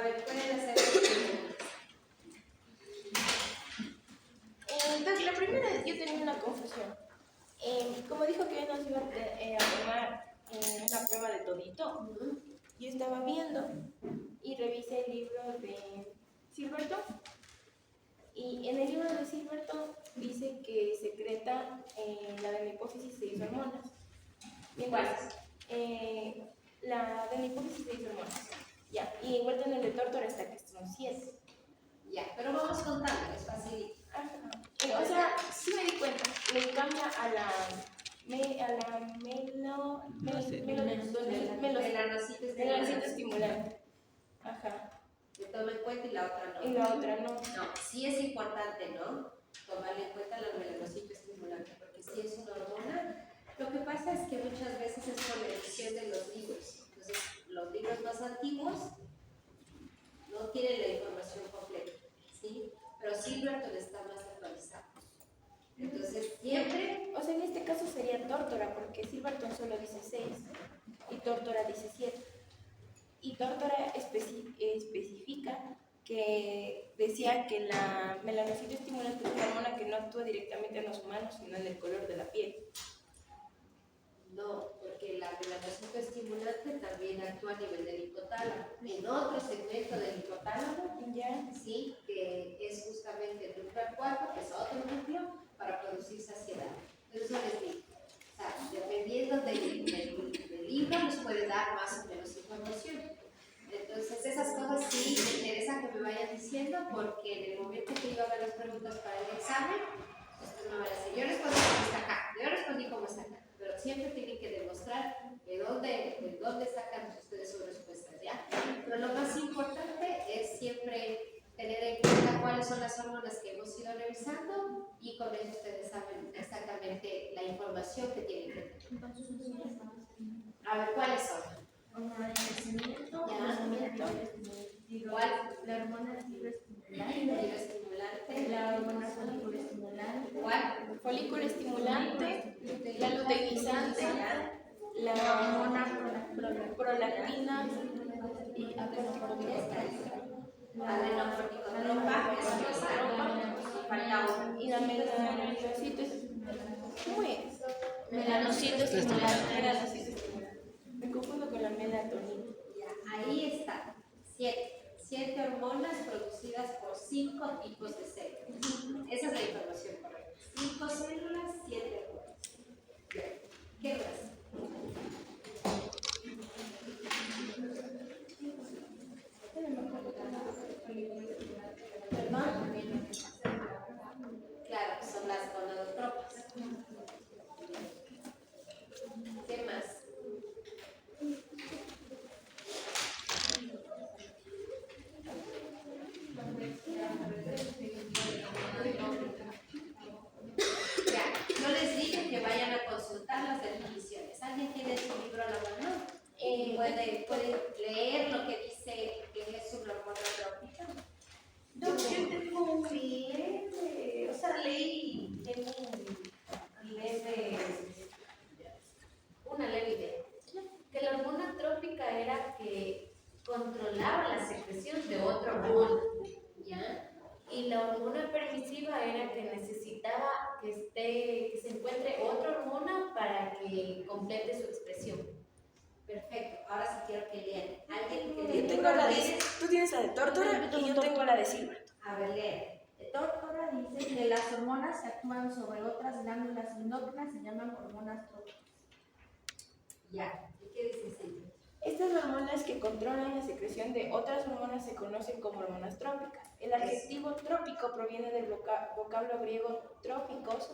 ver, pueden hacer preguntas. Entonces, la primera, yo tenía una confusión. Como dijo que hoy nos iba a tomar una prueba de todito, yo estaba viendo y revisé el libro de Silverton. Y en el libro de Silverton dice que secreta la de la hipófisis 6 hormonas. ¿Cuáles? La de la hipófisis 6 hormonas. Ya, y igual en el de Tórtora está que son 7. Ya, pero vamos contando, es fácil. O sea, sí me di cuenta, le cambia a la melanocito estimulante. Ajá. Se toma en cuenta y la otra no. Y la otra no. No, sí es importante, ¿no? Tomarle en cuenta la melanocito estimulante, porque sí es una hormona. Lo que pasa es que muchas veces es por la edición de los libros. Entonces, los libros más antiguos no tienen la información completa, ¿sí? Pero Silverton está más actualizado. Entonces, siempre... O sea, en este caso sería Tórtora, porque Silverton solo dice 6 y Tórtora dice 7. Y Tórtora especifica que decía que la melanocito estimulante es una hormona que no actúa directamente en los humanos, sino en el color de la piel. No, porque la melanocito estimulante también actúa a nivel del hipotálamo. En otro segmento del hipotálamo, ¿Ya? sí, que es justamente el núcleo 4, que es otro núcleo, para producir saciedad. Entonces, eso les digo. O sea, dependiendo del libro, nos puede dar más o menos información. Entonces, esas cosas sí me interesa que me vayan diciendo, porque en el momento que yo haga las preguntas para el examen, ustedes me van a decir, yo respondí como está acá, yo respondí como está acá. Pero siempre tienen que demostrar de dónde sacan ustedes sus respuestas, ¿ya? Pero lo más importante es siempre tener en cuenta cuáles son las hormonas que hemos ido revisando y con eso ustedes saben exactamente la información que tienen que tener. A ver, ¿cuáles son? Hormona de crecimiento, ¿Cuál? la hormona tiroestimulante, Tiroestimulante. la hormona folículo estimulante, ¿Cuál? Folículo estimulante, la luteinizante, la hormona prolactina y Adrenocorticotropa, y la melanocito. ¿Cómo es? melanocito estimulante. Melanocito estimulante. Me confundo con la melatonina. Ahí está. 7 hormonas producidas por 5 tipos de células. Esa es la información correcta. 5 células, 7 hormonas. ¿Qué más? Claro, son las gonadotropas. ¿Qué más? Ya, yo les dije que vayan a consultar las definiciones. ¿Alguien tiene su libro a la mano? ¿Puede leer lo que dice que es una hormona trópica? Yo tengo un bien, o sea, leí en Una leve idea. Que la hormona trópica era que controlaba la secreción de otra hormona, ¿ya? Y la hormona permisiva era que necesitaba que se encuentre otra hormona para que complete su expresión. Perfecto, ahora sí quiero que lean. ¿Alguien que Yo tengo la de, tú tienes la de Tórtora y yo tengo la de Silverton. A ver, lean. Tórtora dice que las hormonas que actúan sobre otras glándulas endócrinas se llaman hormonas trópicas. Ya, ¿y qué dice Silvia? Estas hormonas que controlan la secreción de otras hormonas se conocen como hormonas trópicas. El adjetivo trópico proviene del vocablo griego trópicos,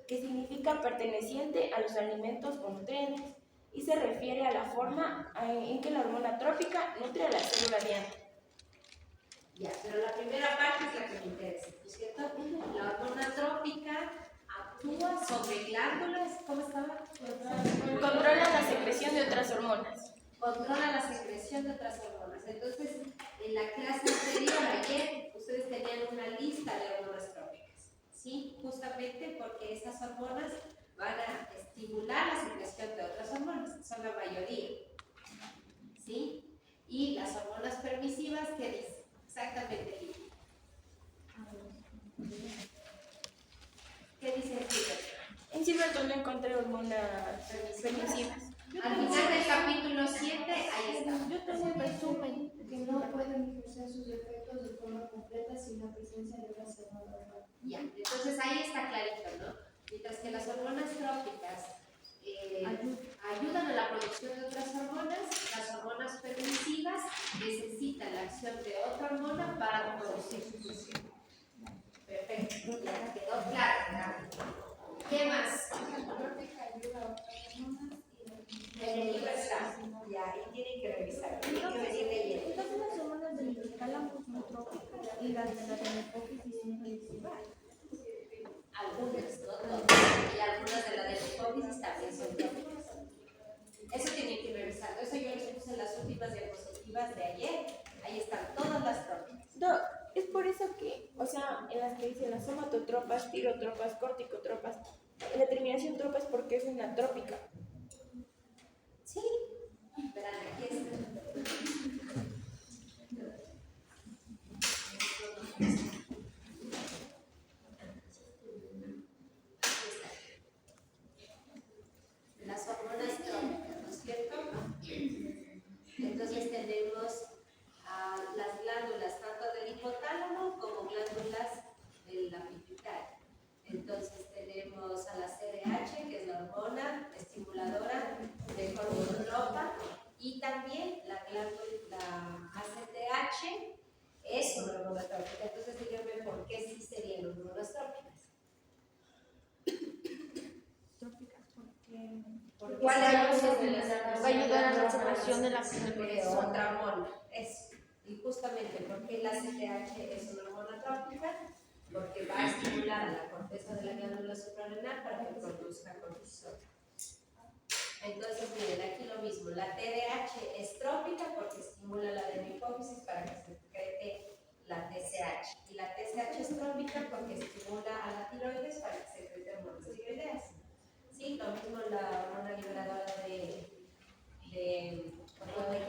que significa perteneciente a los alimentos o nutrientes, y se refiere a la forma en que la hormona trópica nutre a la célula diana. Ya, pero la primera parte es la que me interesa, ¿no es cierto? La hormona trópica actúa sobre glándulas, ¿cómo estaba? Controla la secreción de otras hormonas. Controla la secreción de otras hormonas. Entonces, en la clase anterior, ayer, ustedes tenían una lista de hormonas trópicas, ¿sí? Justamente porque esas hormonas van a estimular la secreción de otras hormonas, que son la mayoría, ¿sí? Y las hormonas permisivas que dicen hormonas permisivas. Al final del capítulo 7, ahí está. Yo tengo un resumen. Que no pueden ejercer sus efectos de forma completa sin la presencia de otras hormonas. Ya, entonces ahí está clarito, ¿no? Mientras que las hormonas trópicas ayudan a la producción de otras hormonas, las hormonas permisivas necesitan la acción de otra hormona para producir su función. Perfecto, ya quedó claro, ¿verdad? ¿Qué más? La trópica ayuda a otras hormonas y En el libro está, ya, ahí tienen que revisar, tienen que venir leyendo. Entonces las hormonas del hipotálamo son trópicas y las de la hipófisis son permisivas. Algunas, no todas, y algunas de la de hipófisis también son trópicas. Eso tienen que revisar, eso yo les puse en las últimas diapositivas de ayer, ahí están todas las trópicas. No, es por eso que, o sea, en las que dicen las somatotropas, tirotropas, corticotropas, la terminación tropa es porque es una trópica. Sí, verán, aquí está. Las hormonas trópicas, ¿no es cierto? Entonces tenemos las glándulas tanto del hipotálamo como glándulas de la pituitaria. Entonces tenemos a la CDH, que es la hormona estimuladora de cronotropa, y también la glándula ACTH es una hormona trópica. Entonces díganme por qué sí serían hormonas trópicas. Trópicas porque ¿Cuál va a ayudar a la separación de la otra hormona? Es, y justamente porque la CTH es una hormona trópica, porque va a estimular a la corteza de la glándula suprarrenal para que produzca cortisol. Entonces, miren, aquí lo mismo, la TDH es trópica porque estimula la adenohipófisis para que se secrete la TSH. Y la TSH es trópica porque estimula a la tiroides para que se secrete hormonas tiroideas. Sí, lo mismo la hormona liberadora de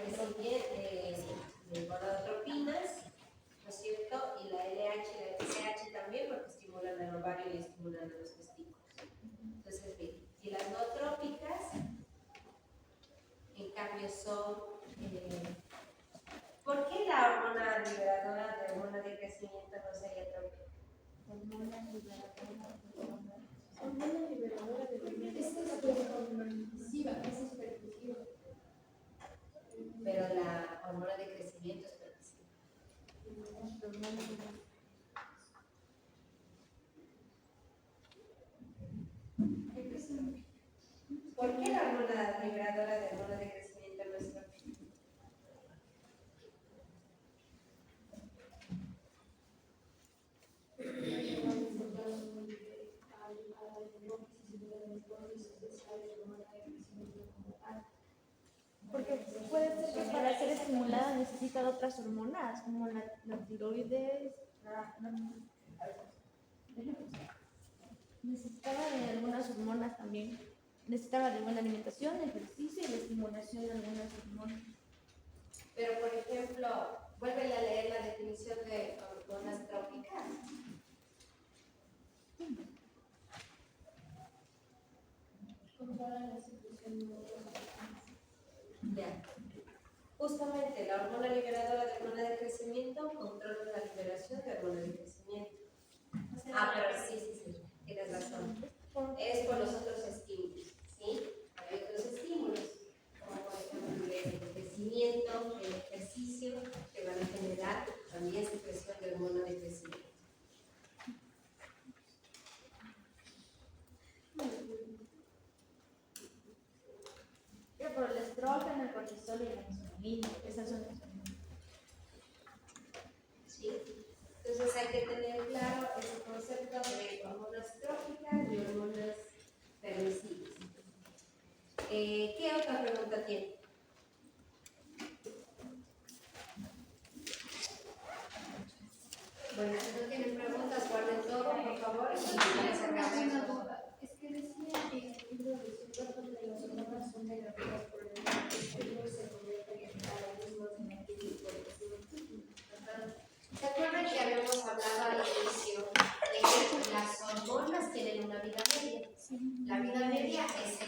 crecimiento, de gonadotropinas, ¿no es cierto? Y la LH y la TSH también porque estimulan el ovario y estimulan a los testículos. Entonces, bien, y las no trópicas, en cambio, son. ¿Por qué la hormona liberadora de hormona de crecimiento no sería trópica? hormonas liberadoras de hormonas. hormona liberadora de hormonas. Esta es la hormona permisiva, esa es permisiva. Pero la hormona de crecimiento es permisiva. ¿Por qué la hormona liberadora de hormona de crecimiento no es trópica? Porque puede ser que para ser estimulada necesita de otras hormonas, como la tiroides, necesitaba de algunas hormonas también. Necesitaba de buena alimentación, ejercicio y la estimulación de algunas hormonas. Pero, por ejemplo, vuelve a leer la definición de hormonas trópicas. Controla la secreción de Ya. Justamente la hormona liberadora de hormona de crecimiento controla la liberación de hormona de crecimiento. Pero sí, tienes razón. Es por los otros estímulos, ¿sí? Hay otros estímulos, como por ejemplo el crecimiento, el ejercicio, que van a generar también secreción de hormona de crecimiento. Por el estrógeno, el cortisol y la insulina, esas son las hormonas. ¿Sí? Entonces hay que tener claro ese concepto de hormonas trópicas y hormonas permisivas. ¿Qué otra pregunta tiene? Bueno, si no tienen preguntas, guarden todo, por favor, y les acabamos. Es que decía en el libro de su cuerpo que las hormonas son negativas por el estudio y se convierten en organismos negativos por el ¿Se acuerdan que habíamos hablado al inicio de que las hormonas tienen una vida media? La vida media es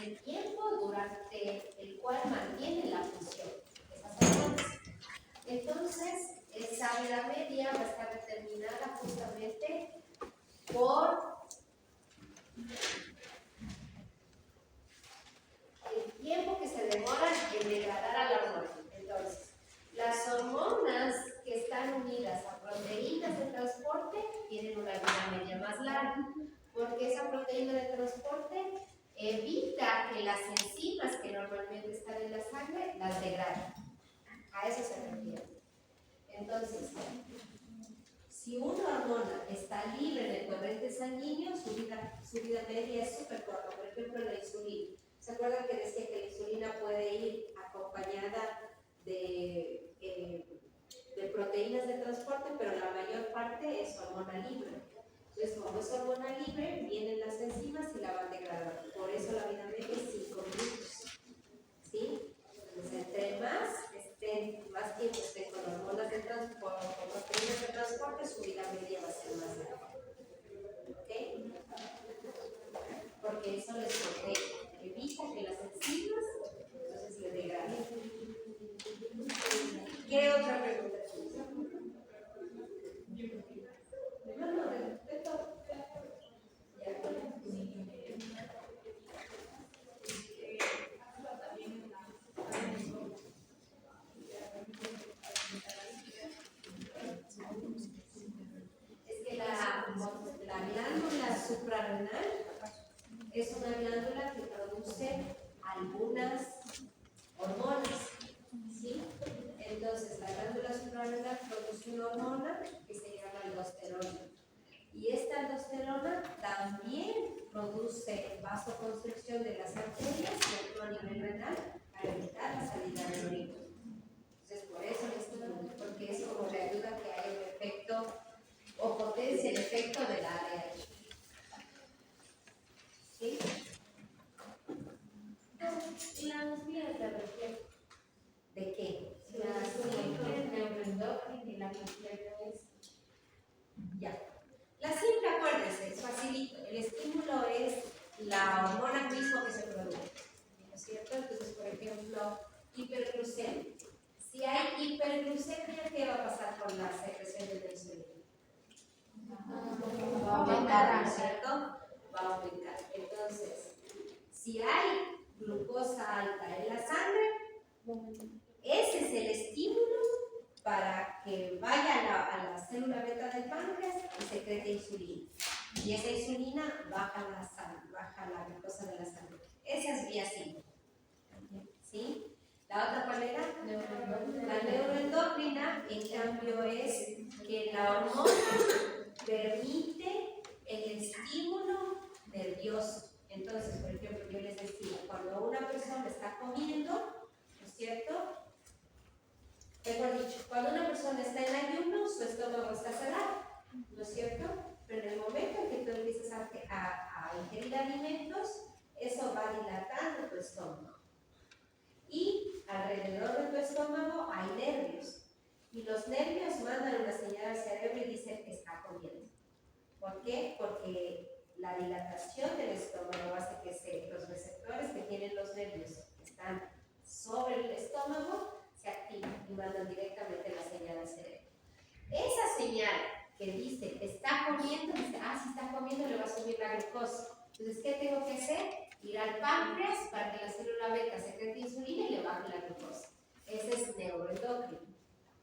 tienen una vida media más larga, porque esa proteína de transporte evita que las enzimas que normalmente están en la sangre las degraden. A eso se refiere. Entonces, si una hormona está libre en el torrente sanguíneo, su vida media es súper corta. Por ejemplo, la insulina. ¿Se acuerdan que decía que la insulina puede ir acompañada de proteínas de transporte, pero la mayor parte es hormona libre? Entonces, como es hormona libre, vienen las enzimas y la van degradando. Por eso la vida media es 5 minutos. ¿Sí? Entonces, entre más tiempo estén con hormonas de transporte, con proteínas de transporte, su vida media va a ser más larga. ¿Ok? Porque eso les protege, evita que las enzimas entonces le degraden. ¿Qué otra pregunta? Es que la glándula suprarrenal es una glándula que produce algunas hormonas, ¿sí? Entonces, la glándula suprarrenal produce una hormona que se llama aldosterona. Y esta aldosterona también produce vasoconstricción de las arterias y actúa a nivel renal para evitar la salida del orina. Entonces, por eso les pregunto, porque es como le ayuda a que haya un efecto o potencia el efecto del ADH. ¿Sí? Las vías de reflejo. ¿De qué? Las neuroendocrina y la completa es. Ya. La simple, acuérdense, es facilito. El estímulo es la hormona misma que se produce. ¿No es cierto? Entonces, por ejemplo, hiperglucemia. Si hay hiperglucemia, ¿qué va a pasar con la secreción de la insulina? Va a aumentar, ¿no es cierto? Va a aumentar. Entonces, si hay glucosa alta en la sangre, ese es el estímulo para que vaya a la célula beta del páncreas y secrete insulina. Y esa insulina baja la glucosa de la sangre. Esa es vía 5. ¿Sí? La otra cuál era? La neuroendocrina, en cambio, es que la hormona permite el estímulo nervioso. Entonces, por ejemplo, yo les decía, cuando una persona está comiendo, ¿no es cierto? Mejor dicho, cuando una persona está en ayuno, su estómago está cerrado, ¿no es cierto? Pero en el momento en que tú empiezas a ingerir alimentos, eso va dilatando tu estómago. Y alrededor de tu estómago hay nervios. Y los nervios mandan una señal al cerebro y dicen que está comiendo. ¿Por qué? Porque la dilatación del estómago hace que los receptores que tienen los nervios que están sobre el estómago se activan y mandan directamente la señal al cerebro. Esa señal que dice que está comiendo, dice, si está comiendo le va a subir la glucosa. Entonces, ¿qué tengo que hacer? Ir al páncreas para que la célula beta secrete insulina y le baje la glucosa. Ese es neuroendocrino.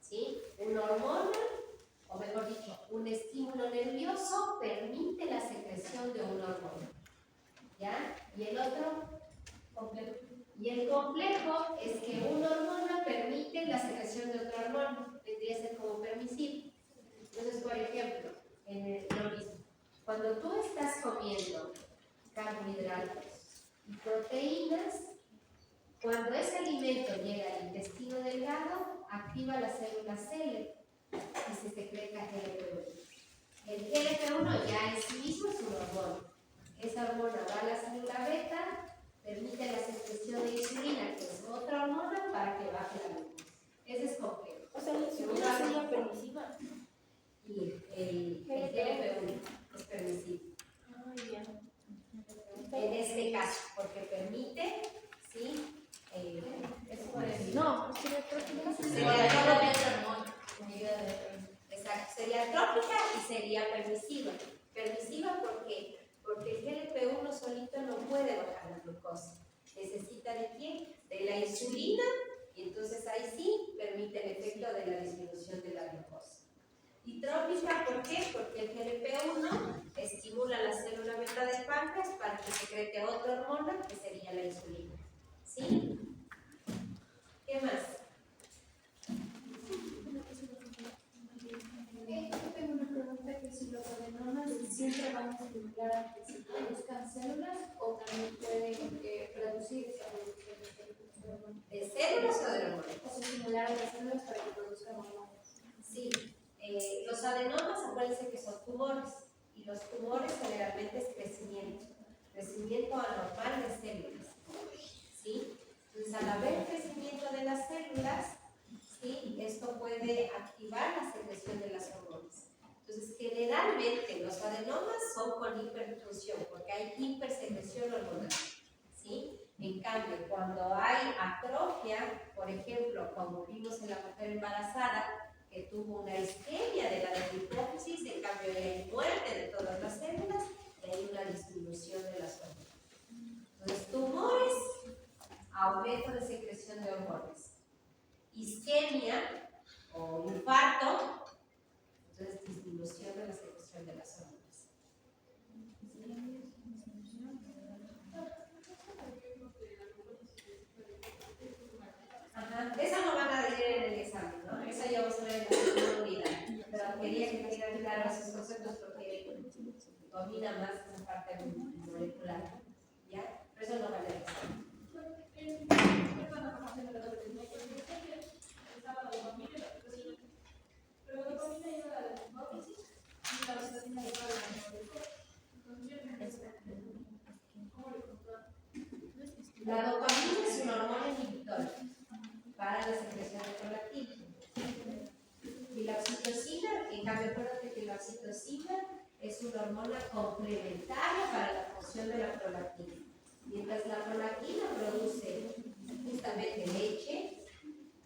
¿Sí? Una hormona, o mejor dicho, un estímulo nervioso permite la secreción de una hormona. ¿Ya? ¿Y el otro? Complejo. Y el complejo es que una hormona permite la secreción de otra hormona. Tendría que ser como permisivo. Entonces, por ejemplo, lo mismo. Cuando tú estás comiendo carbohidratos y proteínas, cuando ese alimento llega al intestino delgado, activa la célula célula y se secreta GLP-1. El GLP-1 ya en sí mismo es una hormona. Esa hormona va a la célula beta, permite la secreción de insulina, que es otra hormona, para que baje la glucosa. Ese es complejo. O sea, la insulina sería permisiva. Y el GLP-1 es permisivo. Ay, ya. En este caso, porque permite, ¿sí? Es por el... No, sería trópica. Sería trópica. Exacto, sería trópica y sería permisiva. Permisiva porque el GLP-1 solito no puede bajar la glucosa. Necesita de quién? De la insulina, y entonces ahí sí permite el efecto de la disminución de la glucosa. Y trópica, ¿por qué? Porque el GLP-1 estimula la célula beta del páncreas para que secrete otra hormona que sería la insulina. ¿Sí? ¿Qué más? Yo tengo una pregunta que si los adenomas siempre van a estimular a que se produzcan células o también pueden producir esa producción de células. ¿De células o de hormonas? O sea, estimular a las células para que produzcan hormonas. Sí. Los adenomas, acuérdense que son tumores. Y los tumores generalmente es crecimiento anormal de células. ¿Sí? Entonces, al haber crecimiento de las células, ¿sí? Esto puede activar la secreción de las hormonas. Entonces, generalmente los adenomas son con hiperfusión, porque hay hipersecreción hormonal. ¿Sí? En cambio, cuando hay atrofia, por ejemplo, como vimos en la mujer embarazada, que tuvo una isquemia de la hipófisis, en cambio hay muerte de todas las células y hay una disminución de las hormonas. Entonces, tumores, aumento de secreción de hormonas. Isquemia o infarto, entonces disminución de la secreción de las hormonas. Ajá. Eso lo van a decir en el examen, ¿no? Eso ya vamos a ver en la segunda unidad. Pero quería que tengan claros esos conceptos porque domina más esa parte molecular. ¿Ya? Pero eso lo van a ver en el examen. La dopamina es una hormona inhibidora para la secreción de prolactina. Y la oxitocina, en cambio, acuérdate que la oxitocina es una hormona complementaria para la función de la prolactina. Mientras la prolactina produce justamente leche,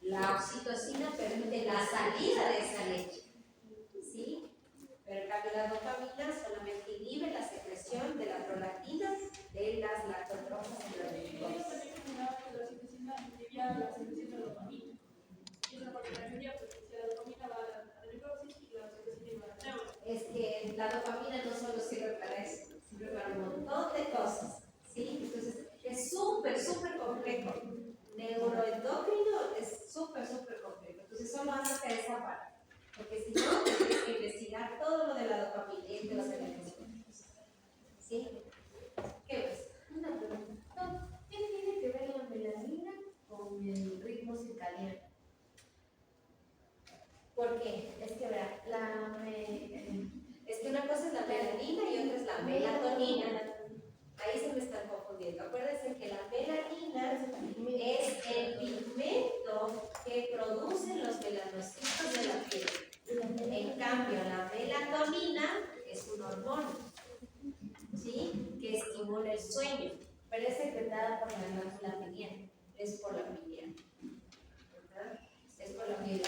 la oxitocina permite la salida de esa leche. ¿Sí? Pero en cambio la dopamina solamente inhibe la secreción de la prolactina de las lactotrofas y los glucósidos. Es que la dopamina no solo sirve para eso, sirve para un montón de cosas. ¿Sí? Entonces es súper complejo. Neuroendocrino es súper complejo. Entonces solo hasta esa parte. Porque si no, tienes que investigar todo lo de la dopamina y te vas a ver. ¿Sí? ¿Qué ves? Una pregunta. ¿Qué tiene que ver la melanina con el ritmo circadiano? ¿Por qué? Es que verá, es que una cosa es la melanina y otra es la melatonina. Ahí se me están confundiendo. Acuérdense que la melanina es el pigmento que producen los melanocitos de la piel. En cambio, la melatonina es una hormona, ¿sí? Que estimula el sueño, pero es secretada por la glándula pineal, es por la pineal. Es por la pineal.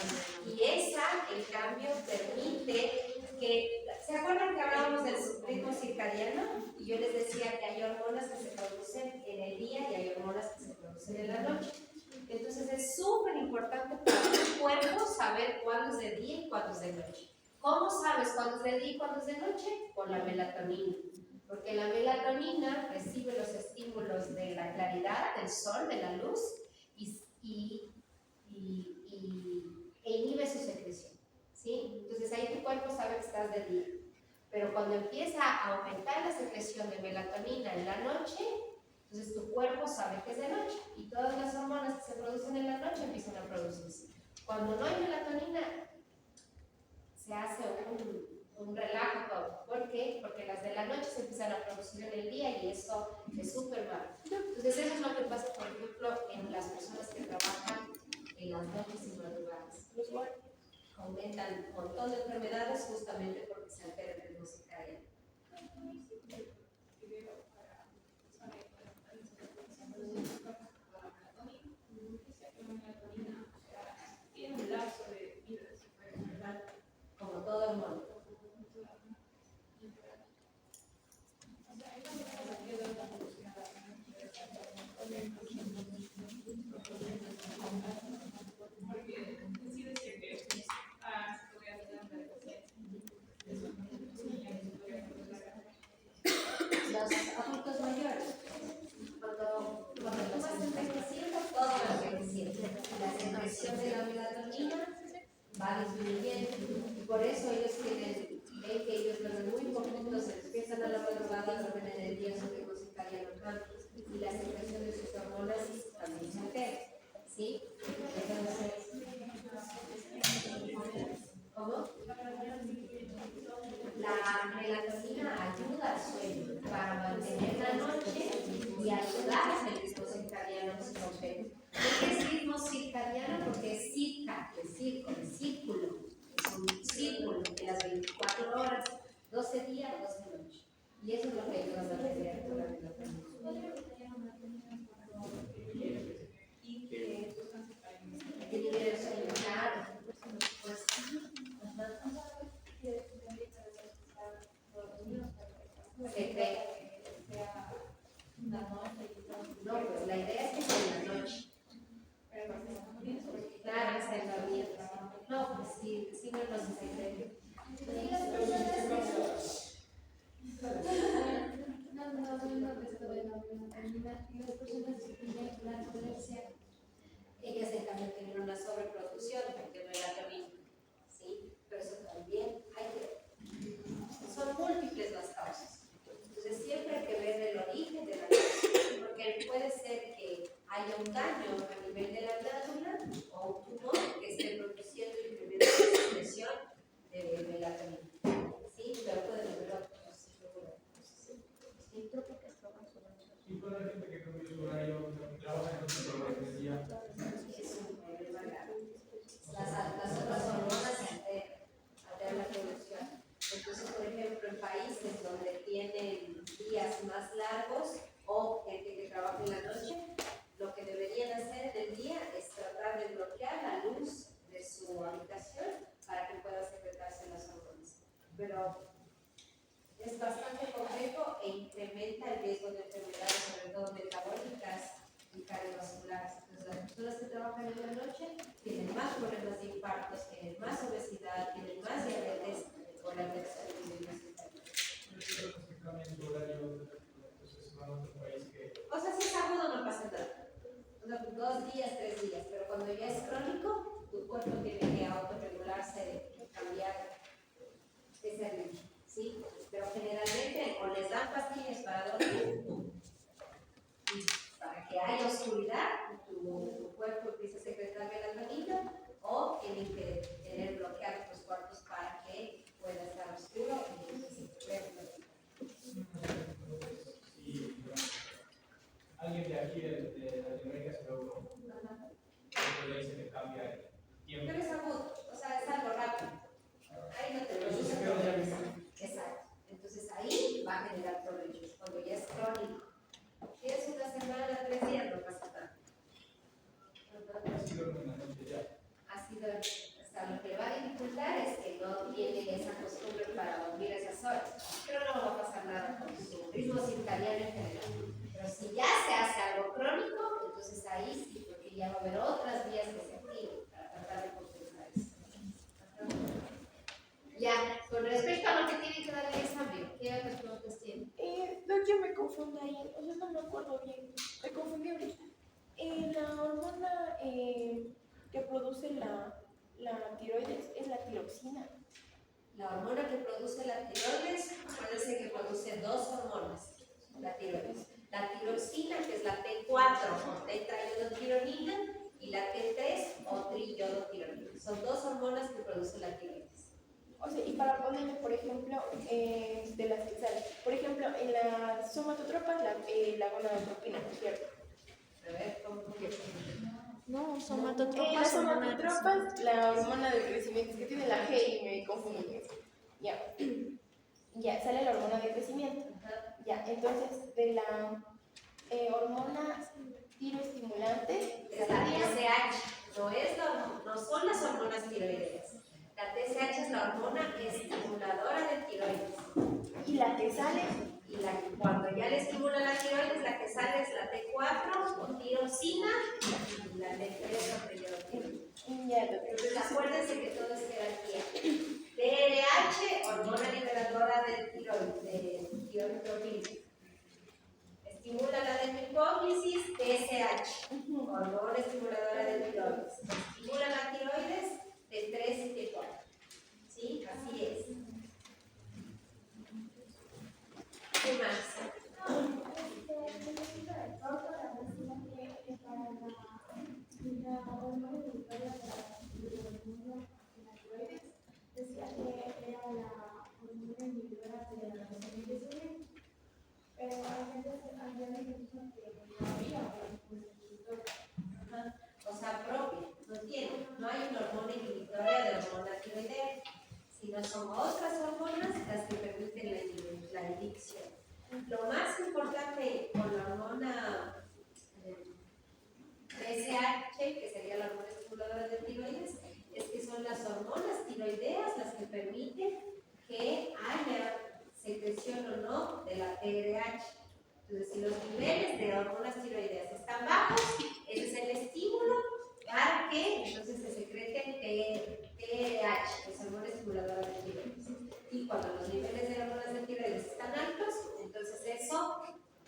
Y esa, en cambio, permite que, ¿se acuerdan que hablábamos del ritmo circadiano? Y yo les decía que hay hormonas que se producen en el día y hay hormonas que se producen en la noche. Entonces es súper importante para tu cuerpo saber cuándo es de día y cuándo es de noche. ¿Cómo sabes cuándo es de día y cuándo es de noche? Por la melatonina. Porque la melatonina recibe los estímulos de la claridad, del sol, de la luz e inhibe su secreción. ¿Sí? Entonces ahí tu cuerpo sabe que estás de día. Pero cuando empieza a aumentar la secreción de melatonina en la noche, entonces tu cuerpo sabe que es de noche y todas las hormonas que se producen en la noche empiezan a producirse. Cuando no hay melatonina, se hace un relajo todo. ¿Por qué? Porque las de la noche se empiezan a producir en el día y eso es súper malo. Entonces eso es lo que pasa, por ejemplo, en las personas que trabajan en las noches y madrugadas. Aumentan un montón de enfermedades justamente porque se altera el ritmo circadiano. Como todo el mundo. producción de la melatonina va disminuyendo. Y por eso ellos ven que ellos duermen muy poquito, se despiertan a la madrugada, duermen en el día, su ritmo circadiano cambia y la secreción de sus hormonas también se altera. ¿Sí? Entonces, ¿cómo? La melatonina ayuda al sueño para mantener la noche y ayudar a el ritmo circadiano completo. ¿Por qué es ritmo circadiano? Porque es circa, es círculo. Es un círculo de las 24 horas, 12 días, 12 noches. Y eso es lo que ayuda a mantener la melatonina. Equilibrio del sueño, claro. Pues, se cree. No, pues la idea es que sea en la noche. Claro, está en la vida. No, pues sí, no se cree. Ellas en cambio tienen una sobreproducción de melatonina, ¿sí? Pero eso también son múltiples las causas. Entonces siempre hay que ver el origen de la causa, porque puede ser que haya un daño a nivel de la glándula o un tumor que esté produciendo y incrementando la secreción de melatonina, ¿sí? Pero pueden haber otros. Y para la gente que cambia su horario, trabaja en otro horario del día. Es un problema grave. Las otras hormonas alteran la producción. Entonces, por ejemplo, en países donde tienen días más largos o gente que trabaja en la noche, lo que deberían hacer en el día es tratar de bloquear la luz de su habitación para que pueda secretarse las hormonas. Pero es bastante complejo e incrementa el riesgo de enfermedades, sobre todo metabólicas y cardiovasculares. Entonces, las personas que trabajan en la noche tienen más problemas de infartos, tienen más obesidad, tienen más diabetes por la alteración de niveles Los que cambian su horario, entonces van a otro país que. O sea, si es agudo no pasa nada. O sea, 2 días, 3 días, pero cuando ya es crónico, tu cuerpo tiene que autorregularse, cambiar ese ritmo, ¿sí? Pero generalmente o les dan pastillas para dormir, para que haya oscuridad, tu cuerpo empieza a secretar melatonina, o tienen que tener bloqueados los cuartos para que pueda estar oscuro y se secrete. Si alguien de aquí, de Latinoamérica, se ve uno, le dice que cambia el tiempo. Pero es agudo, o sea, es algo rápido. Ahí no te Pero si se preocupes. queda ya Exacto. Entonces ahí va a generar problemas. Cuando ya es crónico. Si es una semana, 3 días, no pasa nada. así duerme en la noche ya. Ha sido, o sea, lo que le va a dificultar es que no tiene esa costumbre para dormir esas horas. Pero no va a pasar nada con su ritmo circadiano en general. Pero si ya se hace algo crónico, entonces ahí sí, porque ya va a haber otras vías que se activen para tratar de compensar eso. Ya, con respecto a lo que tiene que dar el examen, ¿qué otras preguntas tiene? Yo me confundo ahí, o sea, no me acuerdo bien, me confundí ahorita. La hormona que produce la tiroides es la tiroxina. La hormona que produce la tiroides puede ser que produce 2 hormonas, la tiroides. La tiroxina, que es la T4 o tetraiodotiriona, y la T3 o triiodotironina. Son 2 hormonas que produce la tiroides. O sea, y para ponerle, por ejemplo, de las que salen. Por ejemplo, en las somatotropas, la gonadotropina, ¿cierto? A ver, ¿cómo? No, Las somatotropas, somatotropas, la hormona del crecimiento, es que tiene la G y me confundo. Ya. Ya, sale la hormona de crecimiento. Ya, entonces, de la hormona tiroestimulante, Es la TSH, no son las hormonas tiroideas. La TSH es la hormona estimuladora de tiroides. y la que sale, Y cuando ya le estimula la tiroides, la que sale es la T4 o tiroxina y la T3 o triiodotironina. ya, doctor. Entonces acuérdense que todo es jerarquía. TRH, hormona liberadora de tiroides. Estimula la dermocólisis, TSH, hormona estimuladora de tiroides. Estimula sino son otras hormonas las que permiten la inhibición. Lo más importante con la hormona TSH, que sería la hormona estimuladora de tiroides, es que son las hormonas tiroideas las que permiten que haya secreción o no de la TRH. Entonces, si los niveles de hormonas tiroideas están bajos, ese es el estímulo para que entonces se secreten TRH, que es hormona estimuladora de tiroides. Y cuando los niveles de hormonas de tiroides están altos, entonces eso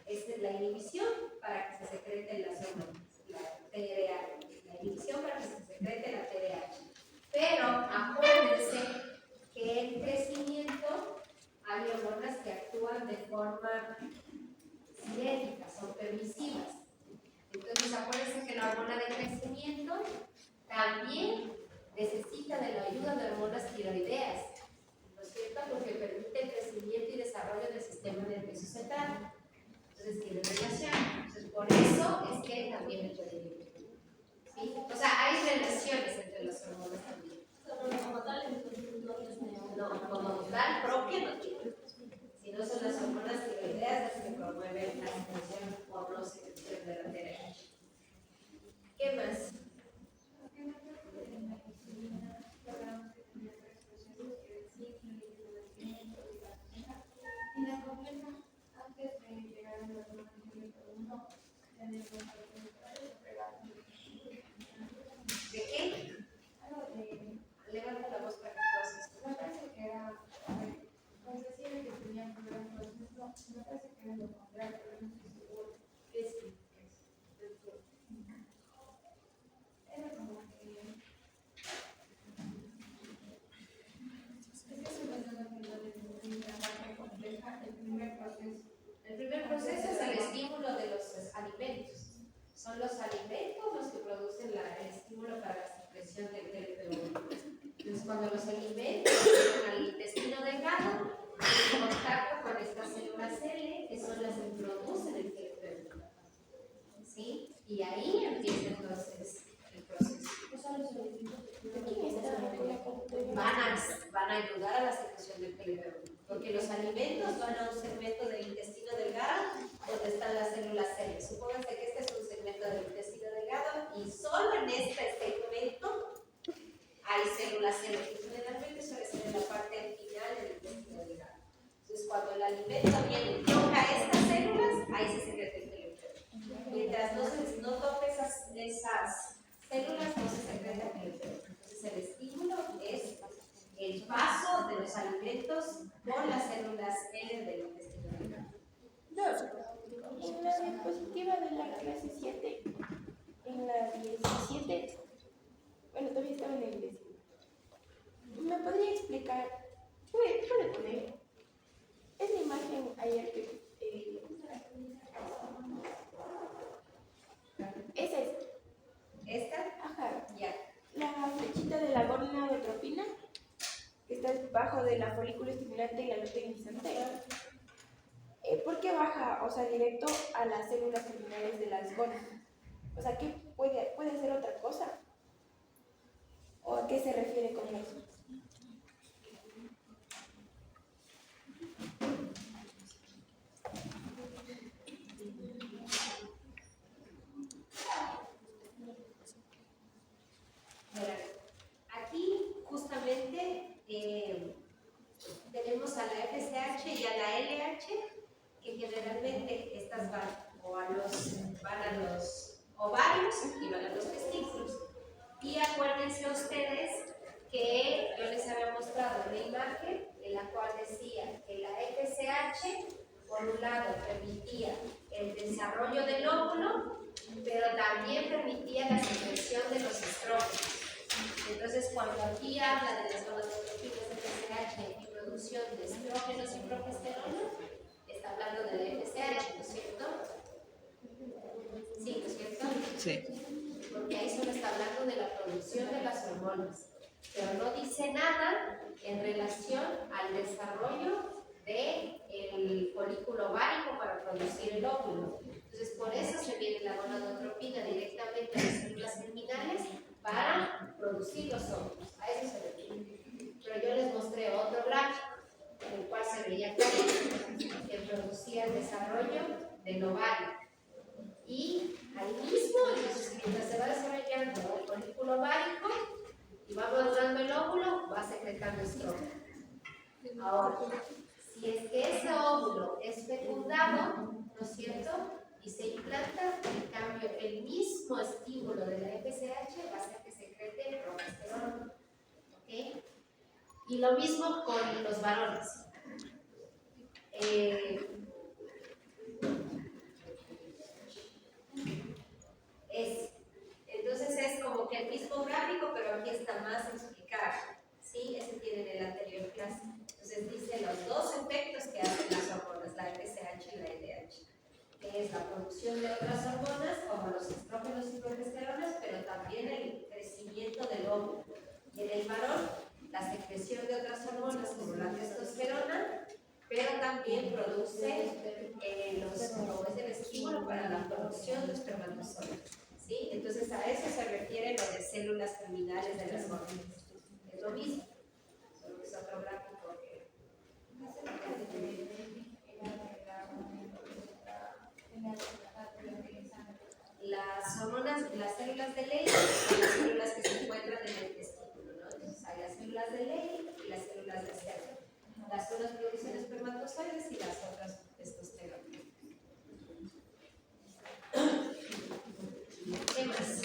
es la inhibición para que se secreten las hormonas, la TRH, la inhibición para que se secrete la TRH. Pero acuérdense que en crecimiento hay hormonas que actúan de forma sinérgica, son permisivas. Entonces acuérdense que la hormona de crecimiento también necesita de la ayuda de hormonas tiroideas, ¿no es cierto? Porque permite el crecimiento y desarrollo del sistema nervioso central. Entonces tiene relación. Entonces por eso es que también el inhibir. ¿Sí? O sea, hay relaciones entre las hormonas también. No, como tal propia no tiene. Sino son las hormonas tiroideas las que promueven la secreción o no secreción de la TRH. ¿Qué más? Y la compleja, antes de llegar a la hormona número 1, tenemos ¿De qué? algo de. Levanta la voz para que todos escuchen. Me parece que era. Pues decía que tenían problemas, por ejemplo, me parece que era lo contrario, pero no estoy segura. ¿Qué es? Era como que. Es que estoy pensando que lo de la parte compleja, el primer proceso. El primer proceso es el estímulo de los alimentos. Son los alimentos los que producen el estímulo para la secreción del TLP1. Entonces, cuando los alimentos llegan al intestino delgado, en contacto con estas células L, que son las que producen el TLP1. ¿Sí? Y ahí empieza entonces el proceso. Van a ayudar a la secreción del TLP1. Porque los alimentos van a un segmento del intestino delgado donde están las células L. Supónganse que este es un segmento del intestino delgado y solo en este segmento hay células L, que generalmente suele ser en la parte final del intestino delgado. Entonces, cuando el alimento viene y toca estas células, ahí se secreta el TLP1. Mientras no toque esas células, no se secreta el TLP1. Entonces, el estímulo es el paso de los alimentos con las células L del intestino delgado. En la diapositiva de la clase 7, en la 17, bueno, todavía estaba en el 10. ¿Me podría explicar? Puede poner. Esa imagen ayer que. Esa es. ¿Esta? Ajá. Ya. La flechita de la gonadotropina, que está debajo de la folículo estimulante y la luteinizante. ¿Por qué baja, o sea, directo a las células terminales de las gonas? O sea, ¿qué puede ser otra cosa? ¿O a qué se refiere con eso? Aquí justamente tenemos a la FSH y a la LH, que generalmente estas van a los ovarios y van a los testículos. Y acuérdense ustedes que yo les había mostrado una imagen en la cual decía que la FSH, por un lado, permitía el desarrollo del óvulo, pero también permitía la secreción de los estrógenos. Entonces, cuando aquí habla de las gonadotropinas de FSH y producción de estrógenos y progesterona, está hablando de la FSH, ¿no es cierto? Sí, ¿no es cierto? Sí. Porque ahí solo está hablando de la producción de las hormonas, pero no dice nada en relación al desarrollo del folículo ovárico para producir el óvulo. Entonces, por eso se viene la gonadotropina directamente a las células germinales para producir los óvulos. A eso se refiere. Pero yo les mostré el ovario. Y ahí mismo, entonces, mientras se va desarrollando el folículo ovárico y va madurando el óvulo, va secretando estrógeno. Ahora, si es que ese óvulo es fecundado, ¿no es cierto? Y se implanta, en cambio, el mismo estímulo de la FSH va a hacer que secrete progesterona. ¿Ok? Y lo mismo con los varones. Entonces es como que el mismo gráfico, pero aquí está más explicado. ¿Sí? Ese tiene en el anterior clase. Entonces dice los dos efectos que hacen las hormonas, la FSH y la LH, que es la producción de otras hormonas como los estrógenos y progesteronas, pero también el crecimiento del óvulo. En el varón, la secreción de otras hormonas como la testosterona, pero también produce como es el estímulo para la producción de espermatozoides. ¿Sí? Entonces a eso se refiere lo de células terminales de las hormonas. Es lo mismo, solo que es otro gráfico que las hormonas, las células de Leydig son las células que se encuentran en el testículo, ¿no? Entonces hay las células de Leydig y las células de Serre. Las unas producen espermatozoides y las otras testosterona. ¿Qué más?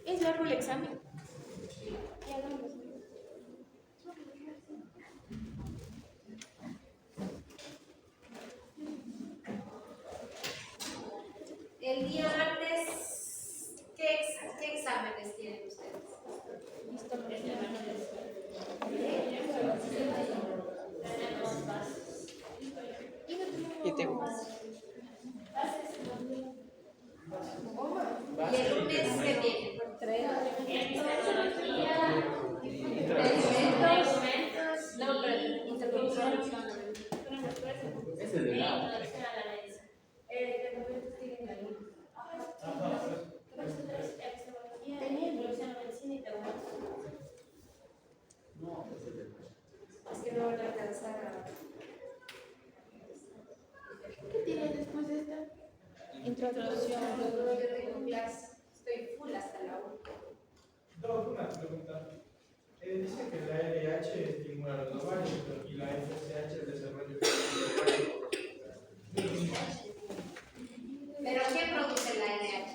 Es largo el examen. El día martes, ¿qué exámenes tienen ustedes? Yo tengo. Y el lunes, ¿qué viene? No, pero introducción. Ese es de lado. Es que no van a alcanzar a... ¿Qué tienes después de esta? Introducción. Yo tengo clase. Estoy full hasta la 1. Doc, una pregunta. Dice que la LH estimula los ovarios y la FSH el desarrollo del ovario. ¿Pero qué produce la LH?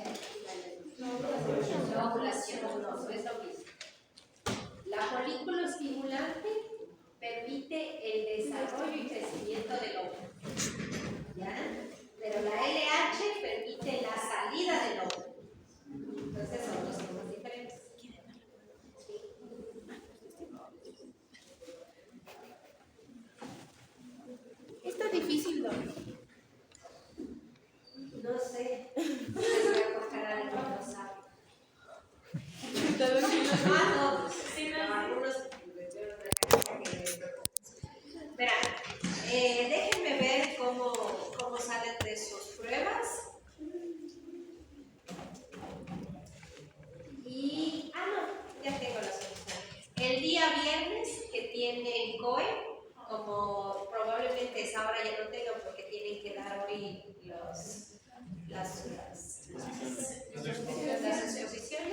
La ovulación, no es lo mismo. La folículo estimulante permite el desarrollo y crecimiento del óvulo. ¿Ya? Pero la LH permite la salida del óvulo. Entonces son dos cosas diferentes. Está difícil, ¿no? No sé. Voy a buscar a alguien que no sabe. Verán, déjenme ver cómo salen de sus pruebas. Y, no, ya tengo la solución. El día viernes que tienen COE, como probablemente esa hora ya no tengo porque tienen que dar hoy las exposiciones.